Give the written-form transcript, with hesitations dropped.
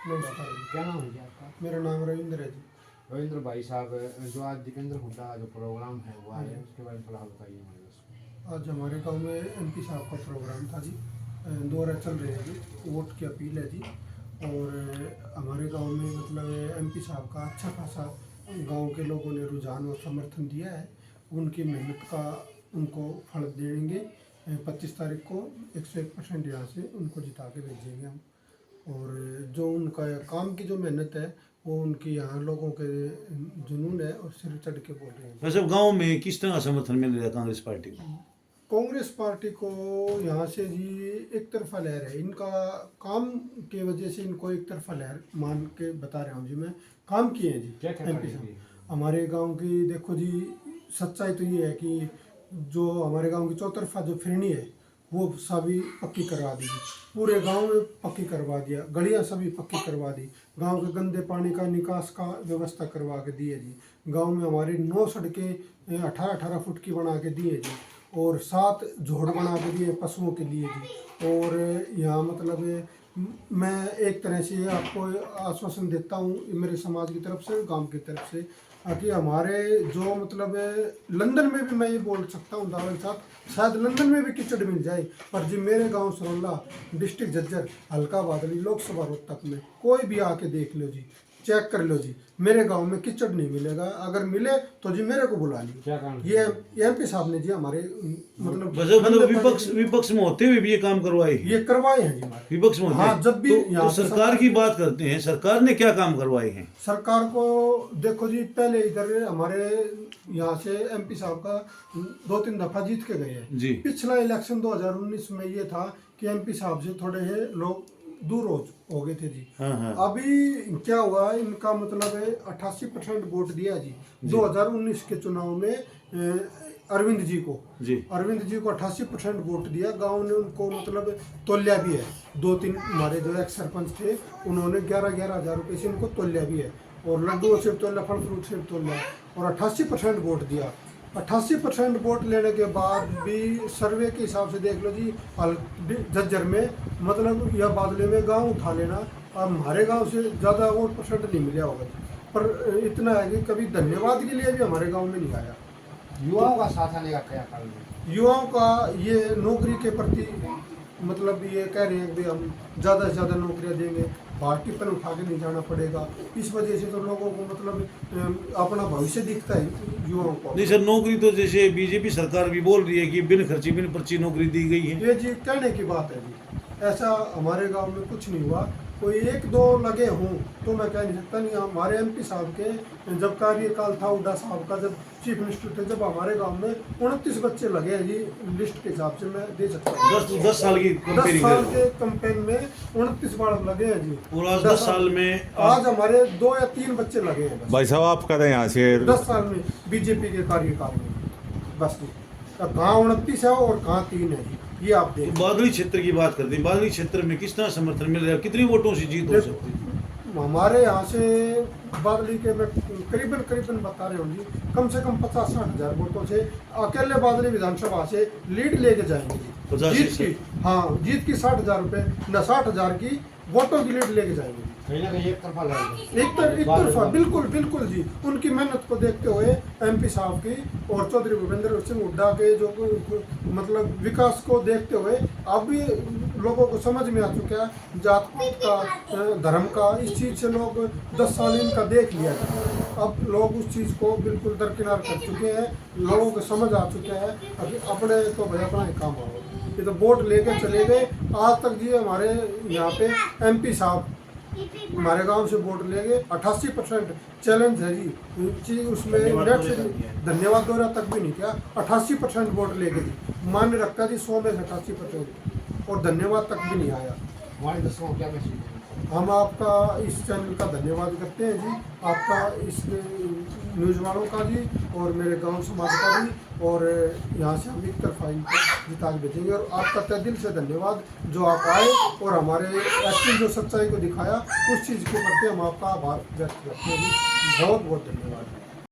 नमस्कार जी। क्या नाम है जी आपका? मेरा नाम रविंद्र है जी। रविंद्र भाई साहब, जो आज दिपेंद्र हुड्डा का जो प्रोग्राम है हुआ है, उसके बारे में थोड़ा बताइए हमारे दोस्तों। आज हमारे गांव में एमपी साहब का प्रोग्राम था जी। दौरा चल रहे हैं जी, वोट की अपील है जी। और हमारे गांव में मतलब एमपी साहब का अच्छा खासा गांव के लोगों ने रुझान और समर्थन दिया है। उनकी मेहनत का उनको फल देंगे। 25 तारीख को 101% यहाँ से उनको जिता के भेजेंगे हम। और जो उनका काम की जो मेहनत है वो उनकी यहाँ लोगों के जुनून है और सिर चढ़ के बोल रहे हैं। वैसे गांव में किस तरह का समर्थन मिल रहा है कांग्रेस पार्टी को? कांग्रेस पार्टी को यहाँ से जी एक तरफा लहर है। इनका काम के वजह से इनको एक तरफा लहर मान के बता रहा हूँ जी। मैं काम किए हैं जी। क्या क्या एमपी कार्य साहब किए? हमारे गांव की देखो जी, सच्चाई तो ये है कि जो हमारे गांव की चौतरफा जो फिरनी है वो सभी पक्की करवा दी। पूरे गांव में पक्की करवा दिया, गलियां सभी पक्की करवा दी। गांव के गंदे पानी का निकास का व्यवस्था करवा के दी है जी। गांव में हमारी 9 सड़कें 18-18 फुट की बना के दी है जी। और 7 झोड़ बना के दिए पशुओं के लिए जी। और यहाँ मतलब मैं एक तरह से आपको आश्वासन देता हूँ मेरे समाज की तरफ से, गांव की तरफ से, कि हमारे जो मतलब लंदन में भी मैं ये बोल सकता हूँ दावे के साथ, शायद लंदन में भी कीचड़ मिल जाए, पर जी मेरे गांव सरोला डिस्ट्रिक्ट झज्जर हल्का बादली लोकसभा रोहतक में कोई भी आके देख लो जी, चेक कर लो जी, मेरे गांव में कीचड़ नहीं मिलेगा। अगर मिले तो जी मेरे को बुला लीजिए। क्या काम? ये एमपी साहब ने जी हमारे मतलब वैसे मतलब विपक्ष में होते हुए भी ये काम करवाए हैं। ये करवाए हैं जी हमारे। विपक्ष में होते हाँ, हैं। जब भी तो सरकार की बात करते हैं, सरकार ने क्या काम करवाए हैं? सरकार को देखो जी, पहले इधर हमारे यहाँ से एमपी साहब का 2-3 दफा जीत के गए हैं जी। पिछला इलेक्शन 2019 में ये था कि एमपी साहब से थोड़े लोग दूर हो गए थे जी। हाँ हाँ। अभी क्या हुआ, इनका मतलब है 88% वोट दिया जी 2019 के चुनाव में अरविंद जी को। अरविंद जी को 88% वोट दिया। गांव ने उनको मतलब तोलिया भी है। 2-3 हमारे जो एक्स सरपंच थे उन्होंने 11-11 हज़ार रुपये से इनको तोलिया भी है। और लड्डू से तोलिया, फल फ्रूट से तोलिया, और 88% वोट दिया। 88% वोट लेने के बाद भी सर्वे के हिसाब से देख लो जी, झज्जर में मतलब यह बादले में गांव उठा लेना। अब हमारे गांव से ज़्यादा वोट परसेंट नहीं मिला होगा, पर इतना है कि कभी धन्यवाद के लिए भी हमारे गांव में नहीं आया। युवाओं का साथ आने का क्या कारण है? युवाओं का ये नौकरी के प्रति मतलब ये कह रहे हैं कि हम ज़्यादा से ज़्यादा नौकरियां देंगे, पार्टी पर उठा के नहीं जाना पड़ेगा। इस वजह से तो लोगों को मतलब अपना भविष्य दिखता है युवाओं को। नहीं सर, नौकरी तो जैसे बीजेपी सरकार भी बोल रही है कि बिन खर्ची बिन पर्ची नौकरी दी गई है। ये जी कहने की बात है जी, ऐसा हमारे गांव में कुछ नहीं हुआ। कोई 1-2 लगे हों तो मैं कह नहीं सकता। नहीं, हमारे एमपी साहब के जब कार्यकाल था, हुड्डा साहब का जब चीफ मिनिस्टर थे, जब हमारे गांव में 29 बच्चे लगे हैं जी। लिस्ट के हिसाब से मैं दे सकता हूँ। 10 साल की 10 साल के कैंपेन में 29 बार लगे हैं जी। और आज 10 साल में आज हमारे 2 या 3 बच्चे लगे हैं बस। भाई साहब आप कह रहे हैं यहाँ से 10 साल में बीजेपी के कार्यकाल में बस जी। अब कहाँ 29 है और कहाँ 3 है जी, ये आप देख। बादली क्षेत्र की बात करते हैं, बादली क्षेत्र में किस तरह समर्थन मिल रहा है, कितनी वोटों से जीत हो सकती है? हमारे यहाँ से बादली के मैं करीबन बता रहे हूँ जी, कम से कम 50-60 हज़ार वोटों से अकेले बादली विधानसभा से लीड लेके जाएंगे जी। 50 जीत से? की, हाँ, जीत की 60,000 रुपये न 60,000 की वोटों की लीड लेके जाएंगे। कहीं ना कहीं एक तरफा लड़ेगा। एक तरफा बिल्कुल जी। उनकी मेहनत को देखते हुए एमपी साहब की और चौधरी भूपेंद्र सिंह हुड्डा के जो मतलब विकास को देखते हुए अब भी लोगों को समझ में आ चुका है जात पात का, धर्म का। इस चीज़ से लोग 10 साल इनका देख लिया है। अब लोग उस चीज़ को बिल्कुल दरकिनार कर चुके हैं। लोगों को समझ आ चुका है अभी अपने तो भाई अपना ही काम हो। ये तो वोट लेके चले गए। आज तक जी हमारे यहाँ पे एमपी साहब हमारे गांव से वोट लेंगे 88% चैलेंज है जी। उसमें नेट से धन्यवाद दौरा तक भी नहीं किया, 88% वोट लेंगे जी। मान्य रखता जी 100 में से 88% और धन्यवाद तक भी नहीं आया। हमारे दर्शकों को क्या मैसेज देना? हम आपका इस चैनल का धन्यवाद करते हैं जी, आपका इस न्यूज़ वालों का जी, और मेरे गांव समाज का भी। और यहाँ से हम एक तरफा इनको जिता के भेजेंगे। और आपका तहे दिल से धन्यवाद जो आप आए और हमारे एक्चुअल जो सच्चाई को दिखाया, उस चीज़ के प्रति हम आपका आभार व्यक्त करते हैं जी। बहुत बहुत धन्यवाद।